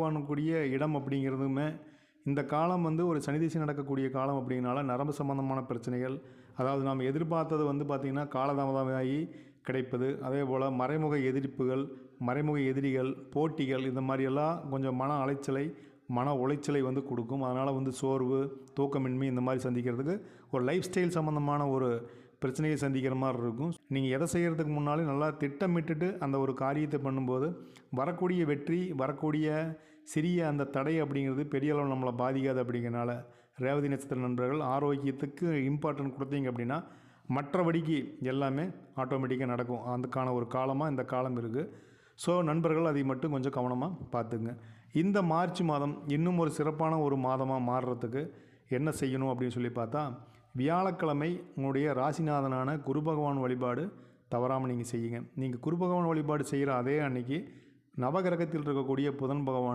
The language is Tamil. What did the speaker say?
கூடிய இடம் அப்படிங்கிறதுமே இந்த காலம் வந்து ஒரு சனி திசை நடக்கக்கூடிய காலம் அப்படிங்கிறனால நரம்பு சம்பந்தமான பிரச்சனைகள், அதாவது நாம் எதிர்பார்த்தது வந்து பார்த்திங்கன்னா காலதாமதமாகி கிடைப்பது, அதே போல் மறைமுக எதிர்ப்புகள், மறைமுக எதிரிகள், போட்டிகள், இந்த மாதிரியெல்லாம் கொஞ்சம் மன அலைச்சலை, மன உளைச்சலை வந்து கொடுக்கும். அதனால் வந்து சோர்வு, தூக்கமின்மை இந்த மாதிரி சந்திக்கிறதுக்கு ஒரு லைஃப் ஸ்டைல் சம்மந்தமான ஒரு பிரச்சனையை சந்திக்கிற மாதிரி இருக்கும். நீங்கள் எதை செய்கிறதுக்கு முன்னாலே நல்லா திட்டமிட்டுட்டு அந்த ஒரு காரியத்தை பண்ணும்போது வரக்கூடிய வெற்றி, வரக்கூடிய சிறிய அந்த தடை அப்படிங்கிறது பெரிய அளவில் நம்மளை பாதிக்காது. அப்படிங்கிறனால ரேவதி நட்சத்திர நண்பர்கள் ஆரோக்கியத்துக்கு இம்பார்ட்டன்ட் கொடுத்தீங்க அப்படின்னா மற்றபடிக்கு எல்லாமே ஆட்டோமேட்டிக்காக நடக்கும். அதுக்கான ஒரு காலமாக இந்த காலம் இருக்குது. ஸோ நண்பர்கள் அதை மட்டும் கொஞ்சம் கவனமாக பார்த்துங்க. இந்த மார்ச் மாதம் இன்னும் ஒரு சிறப்பான ஒரு மாதமாக மாறுறதுக்கு என்ன செய்யணும் அப்படின்னு சொல்லி பார்த்தா, வியாழக்கிழமை உங்களுடைய ராசிநாதனான குரு பகவான் வழிபாடு தவறாமல் நீங்கள் செய்யுங்க. நீங்கள் குரு பகவான் வழிபாடு செய்கிற அதே அன்னைக்கு நவகிரகத்தில் இருக்கக்கூடிய புதன் பகவான்